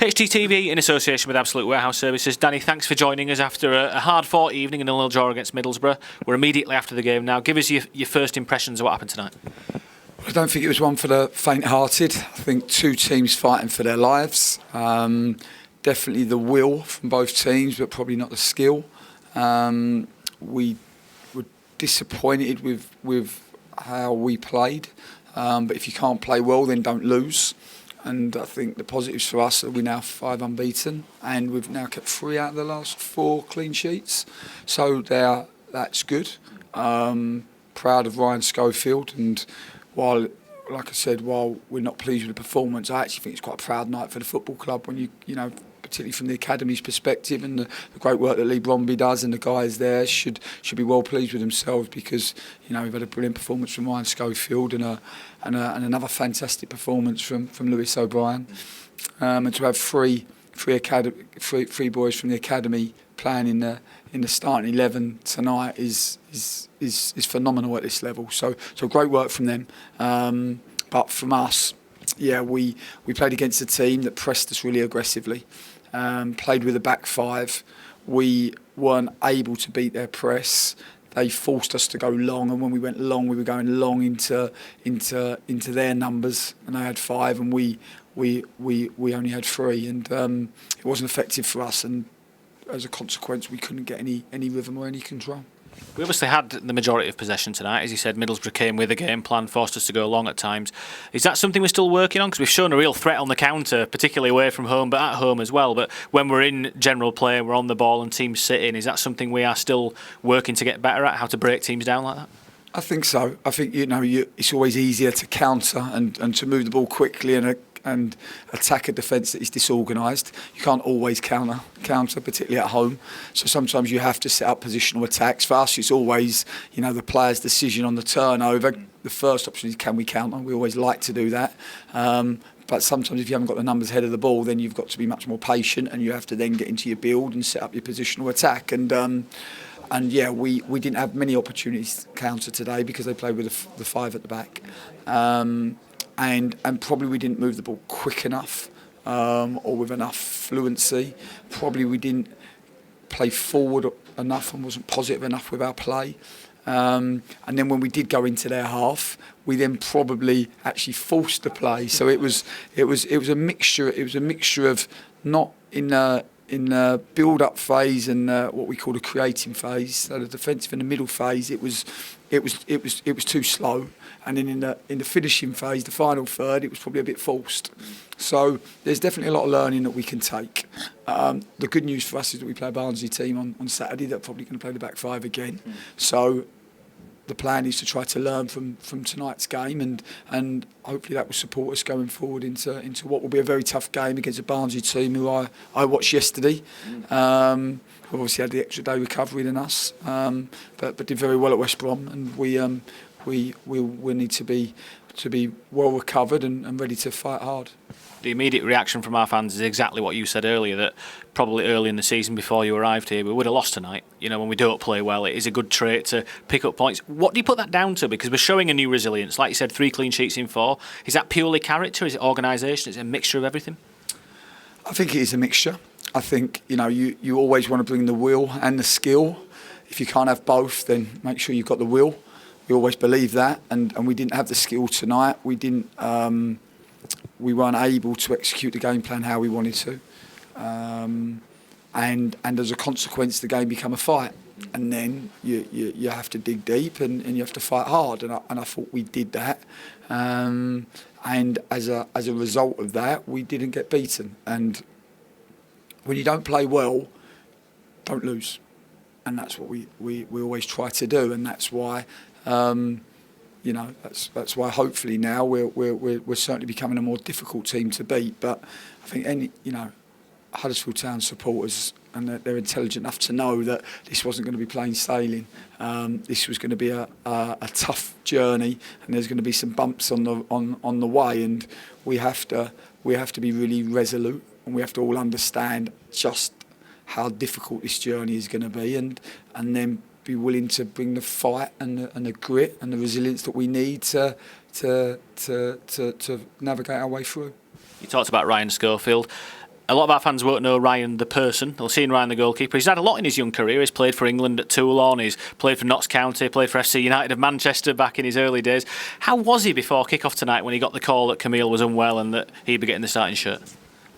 HTTV in association with Absolute Warehouse Services. Danny, thanks for joining us after a hard-fought evening in a 0-0 draw against Middlesbrough. We're immediately after the game now. Give us your first impressions of what happened tonight. I don't think it was one for the faint-hearted. I think two teams fighting for their lives. Definitely the will from both teams, but probably not the skill. We were disappointed with how we played. But if you can't play well, then don't lose. And I think the positives for us are we're now 5 unbeaten, and we've now kept 3 out of the last 4 clean sheets. So that's good. Proud of Ryan Schofield, and while we're not pleased with the performance, I actually think it's quite a proud night for the football club when you know, particularly from the academy's perspective, and the great work that Lee Bromby does, and the guys there should be well pleased with themselves, because you know, we've had a brilliant performance from Ryan Schofield and another fantastic performance from Lewis O'Brien, and to have three boys from the academy playing in the starting 11 tonight is phenomenal at this level. So great work from them. But from us, we played against a team that pressed us really aggressively. Played with a back 5. We weren't able to beat their press. They forced us to go long, and when we went long, we were going long into their numbers, and they had 5, and we only had 3, and it wasn't effective for us, and as a consequence, we couldn't get any rhythm or any control. We obviously had the majority of possession tonight. As you said, Middlesbrough came with a game plan, forced us to go long at times. Is that something we're still working on? Because we've shown a real threat on the counter, particularly away from home, but at home as well. But when we're in general play, we're on the ball and teams sit in, is that something we are still working to get better at, how to break teams down like that? I think so. I think, you know, it's always easier to counter and to move the ball quickly and attack a defence that is disorganised. You can't always counter, particularly at home. So sometimes you have to set up positional attacks. For us, it's always, you know, the player's decision on the turnover. The first option is, can we counter? We always like to do that. But sometimes if you haven't got the numbers ahead of the ball, then you've got to be much more patient, and you have to then get into your build and set up your positional attack. And yeah, we didn't have many opportunities to counter today because they played with the 5 at the back. And probably we didn't move the ball quick enough or with enough fluency. Probably we didn't play forward enough and wasn't positive enough with our play. And then when we did go into their half, we then probably actually forced the play. So it was a mixture. It was a mixture of not in the build-up phase and what we call the creating phase. So the defensive in the middle phase, it was too slow, and then in the finishing phase, the final third, it was probably a bit forced. So there's definitely a lot of learning that we can take. The good news for us is that we play a Barnsley team on Saturday. They're probably going to play the back 5 again. So the plan is to try to learn from tonight's game, and hopefully that will support us going forward into what will be a very tough game against a Barnsley team who I watched yesterday. Who obviously had the extra day recovery than us, but did very well at West Brom, and we need to be well recovered and ready to fight hard. The immediate reaction from our fans is exactly what you said earlier, that probably early in the season before you arrived here, we would have lost tonight. You know, when we don't play well, it is a good trait to pick up points. What do you put that down to? Because we're showing a new resilience. Like you said, 3 clean sheets in 4. Is that purely character? Is it organisation? Is it a mixture of everything? I think it is a mixture. I think, you know, you always want to bring the will and the skill. If you can't have both, then make sure you've got the will. We always believe that, and we didn't have the skill tonight. We weren't able to execute the game plan how we wanted to, and as a consequence, the game became a fight. And then you have to dig deep and you have to fight hard, and I thought we did that. And as a result of that, we didn't get beaten. And when you don't play well, don't lose, and that's what we always try to do, and that's why. You know, that's why hopefully now we're certainly becoming a more difficult team to beat. But I think Huddersfield Town supporters, and they're intelligent enough to know that this wasn't going to be plain sailing. This was going to be a tough journey, and there's going to be some bumps on the way, and we have to be really resolute, and we have to all understand just how difficult this journey is going to be, and then be willing to bring the fight and the grit and the resilience that we need to navigate our way through. You talked about Ryan Schofield. A lot of our fans won't know Ryan the person. They'll see Ryan the goalkeeper. He's had a lot in his young career. He's played for England at Toulon. He's played for Notts County. Played for FC United of Manchester back in his early days. How was he before kick-off tonight when he got the call that Camille was unwell and that he'd be getting the starting shirt?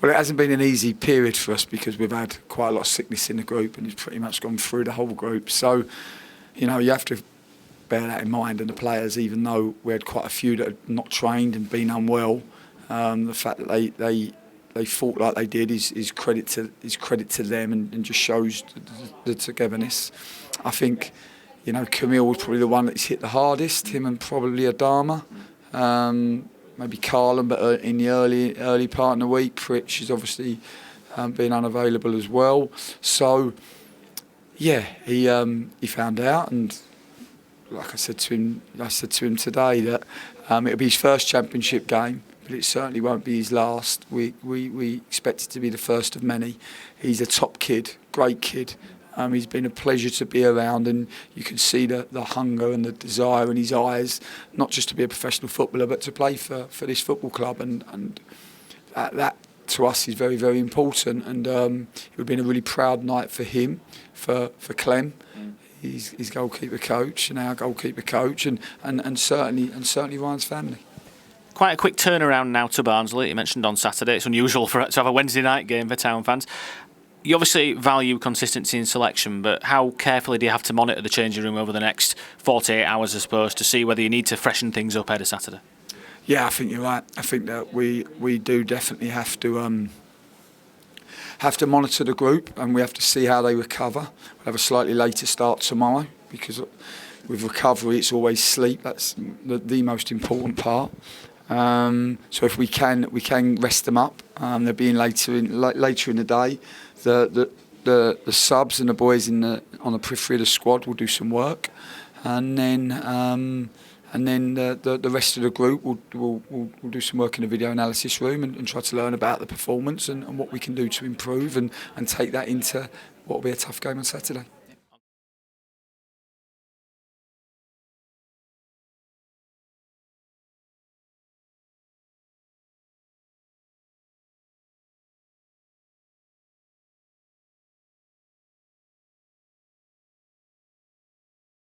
Well, it hasn't been an easy period for us because we've had quite a lot of sickness in the group, and it's pretty much gone through the whole group. So, you have to bear that in mind. And the players, even though we had quite a few that had not trained and been unwell, the fact that they fought like they did is credit to them, and just shows the togetherness. I think, Camille was probably the one that's hit the hardest. Him and probably Adama. Maybe Carlin, but in the early part of the week, Pritch has obviously been unavailable as well. So, yeah, he found out, and like I said to him today that it'll be his first championship game, but it certainly won't be his last. We expect it to be the first of many. He's a top kid, great kid. He's been a pleasure to be around, and you can see the hunger and the desire in his eyes, not just to be a professional footballer, but to play for this football club. And that to us is very, very important. And it would have been a really proud night for him, for Clem, his goalkeeper coach, and our goalkeeper coach, and certainly Ryan's family. Quite a quick turnaround now to Barnsley. You mentioned on Saturday. It's unusual to have a Wednesday night game for Town fans. You obviously value consistency in selection, but how carefully do you have to monitor the changing room over the next 48 hours, I suppose, to see whether you need to freshen things up ahead of Saturday? Yeah, I think you're right. I think that we do definitely have to monitor the group, and we have to see how they recover. We'll have a slightly later start tomorrow because with recovery it's always sleep. That's the most important part. So if we can rest them up. They're being later in the day. The subs and the boys on the periphery of the squad will do some work, and then the rest of the group will do some work in the video analysis room and try to learn about the performance and what we can do to improve and take that into what will be a tough game on Saturday.